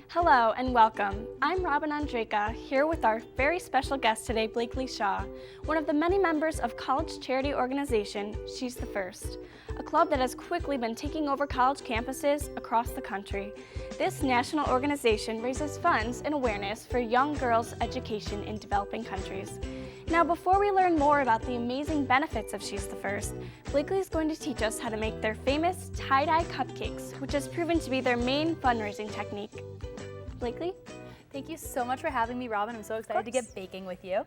Hello and welcome. I'm Robin Andreka, here with our very special guest today, Blakely Shaw, one of the many members of college charity organization She's the First, a club that has quickly been taking over college campuses across the country. This national organization raises funds and awareness for young girls' education in developing countries. Now, before we learn more about the amazing benefits of She's the First, Blakely is going to teach us how to make their famous tie-dye cupcakes, which has proven to be their main fundraising technique. Blakely? Thank you so much for having me, Robin. I'm so excited to get baking with you.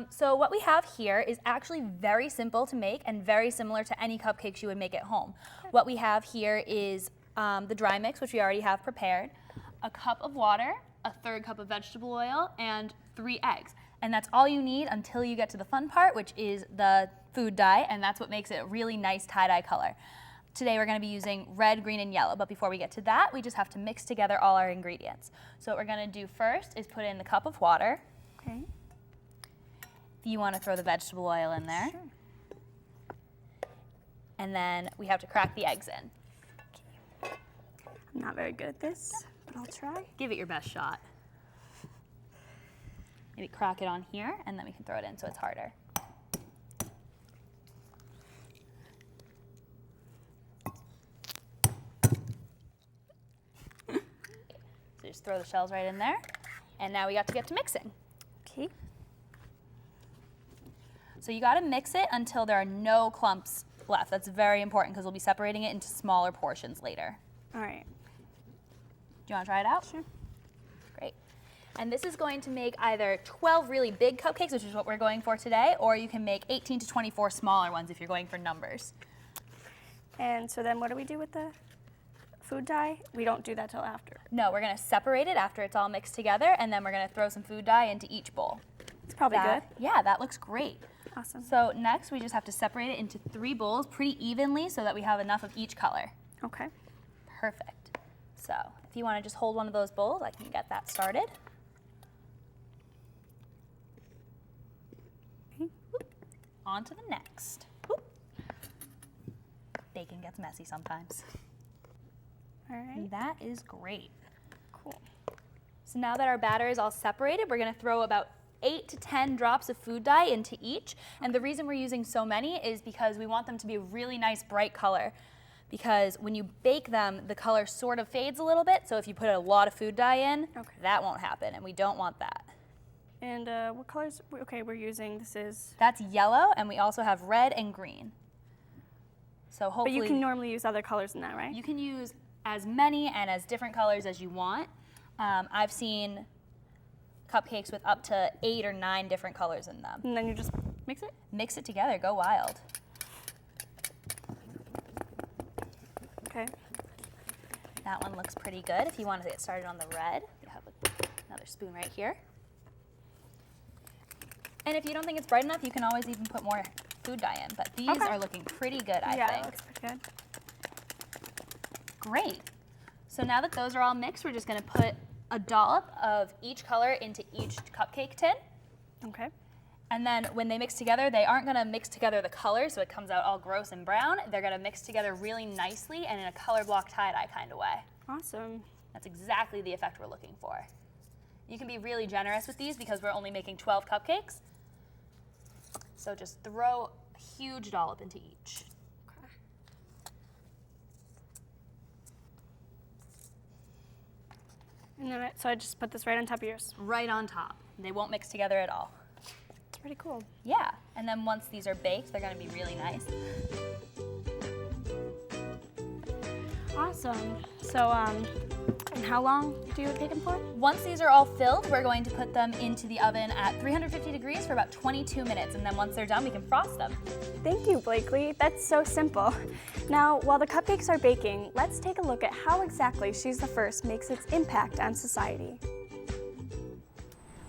So what we have here is actually very simple to make and very similar to any cupcakes you would make at home. What we have here is the dry mix, which we already have prepared, a cup of water, a third cup of vegetable oil, and 3 eggs. And that's all you need until you get to the fun part, which is the food dye, and that's what makes it a really nice tie-dye color. Today we're going to be using red, green, and yellow, but before we get to that, we just have to mix together all our ingredients. So what we're going to do first is put in the cup of water. Okay. If you want to throw the vegetable oil in there. Sure. And then we have to crack the eggs in. Okay. I'm not very good at this, but I'll try. Give it your best shot. Maybe crack it on here, and then we can throw it in so it's harder. So just throw the shells right in there, and now we got to get to mixing. Okay. So you got to mix it until there are no clumps left. That's very important because we'll be separating it into smaller portions later. All right. Do you want to try it out? Sure. Great. And this is going to make either 12 really big cupcakes, which is what we're going for today, or you can make 18 to 24 smaller ones if you're going for numbers. And so then what do we do with the food dye? We don't do that till after. No, we're going to separate it after it's all mixed together, and then we're going to throw some food dye into each bowl. It's probably good. Yeah, that looks great. Awesome. So next, we just have to separate it into 3 bowls pretty evenly so that we have enough of each color. Okay. Perfect. So if you want to just hold one of those bowls, I can get that started. On to the next. Whoop. Baking gets messy sometimes. All right. And that is great. Cool. So now that our batter is all separated, we're going to throw about 8 to 10 drops of food dye into each. And the reason we're using so many is because we want them to be a really nice bright color. Because when you bake them, the color sort of fades a little bit. So if you put a lot of food dye in, that won't happen, and we don't want that. And what colors? Okay, we're using, That's yellow, and we also have red and green. So hopefully. But you can normally use other colors in that, right? You can use as many and as different colors as you want. I've seen cupcakes with up to 8 or 9 different colors in them. And then you just mix it? Mix it together, go wild. Okay. That one looks pretty good. If you want to get started on the red, you have another spoon right here. And if you don't think it's bright enough, you can always even put more food dye in. But these are looking pretty good, I think. Yeah, it looks pretty good. Great. So now that those are all mixed, we're just going to put a dollop of each color into each cupcake tin. Okay. And then when they mix together, they aren't going to mix together the colors so it comes out all gross and brown. They're going to mix together really nicely and in a color block tie-dye kind of way. Awesome. That's exactly the effect we're looking for. You can be really generous with these because we're only making 12 cupcakes. So just throw a huge dollop into each. Okay. And then so I just put this right on top of yours? Right on top. They won't mix together at all. It's pretty cool. Yeah, and then once these are baked, they're going to be really nice. Awesome. So, and how long do you bake them for? Once these are all filled, we're going to put them into the oven at 350 degrees for about 22 minutes, and then once they're done, we can frost them. Thank you, Blakely. That's so simple. Now, while the cupcakes are baking, let's take a look at how exactly She's the First makes its impact on society.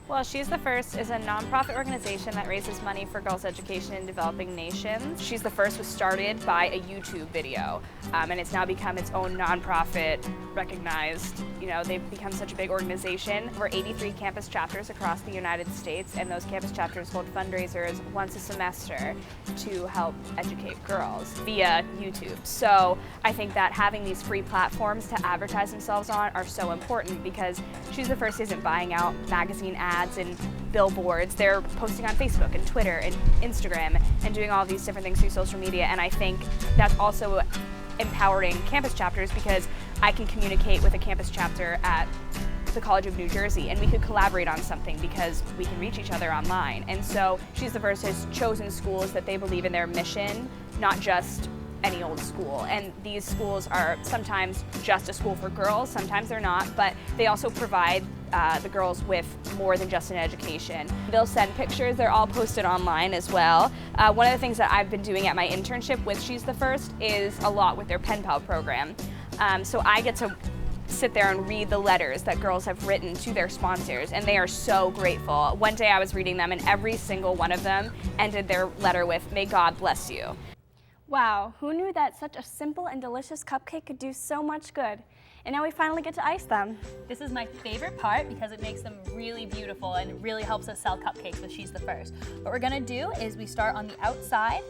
Well, She's the First is a nonprofit organization that raises money for girls' education in developing nations. She's the First was started by a YouTube video, and it's now become its own nonprofit, recognized. You know, they've become such a big organization. Over 83 campus chapters across the United States, and those campus chapters hold fundraisers once a semester to help educate girls via YouTube. So I think that having these free platforms to advertise themselves on are so important, because She's the First isn't buying out magazine ads and billboards. They're posting on Facebook and Twitter and Instagram and doing all these different things through social media, and I think that's also empowering campus chapters, because I can communicate with a campus chapter at the College of New Jersey and we could collaborate on something because we can reach each other online. And so She's the First has chosen schools that they believe in their mission, not just any old school. And these schools are sometimes just a school for girls, sometimes they're not, but they also provide the girls with more than just an education. They'll send pictures, they're all posted online as well. One of the things that I've been doing at my internship with She's the First is a lot with their pen pal program. So I get to sit there and read the letters that girls have written to their sponsors, and they are so grateful. One day I was reading them, and every single one of them ended their letter with, "May God bless you." Wow, who knew that such a simple and delicious cupcake could do so much good? And now we finally get to ice them. This is my favorite part because it makes them really beautiful and it really helps us sell cupcakes with She's the First. What we're gonna do is we start on the outside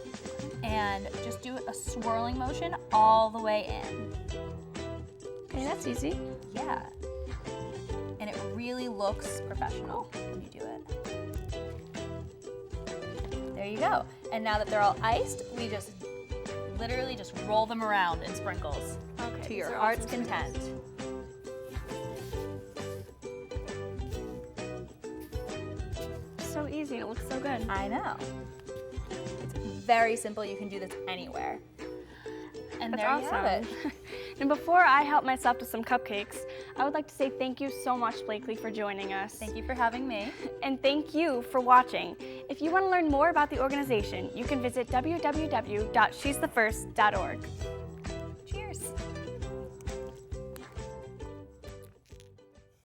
and just do a swirling motion all the way in. Okay, that's easy. Yeah. And it really looks professional when you do it. There you go. And now that they're all iced, we just literally just roll them around in sprinkles to your heart's content. So easy, it looks so good. I know. It's very simple. You can do this anywhere. And That's there you have it. awesome. And before I help myself to some cupcakes, I would like to say thank you so much, Blakely, for joining us. Thank you for having me. And thank you for watching. If you want to learn more about the organization, you can visit www.she'sthefirst.org.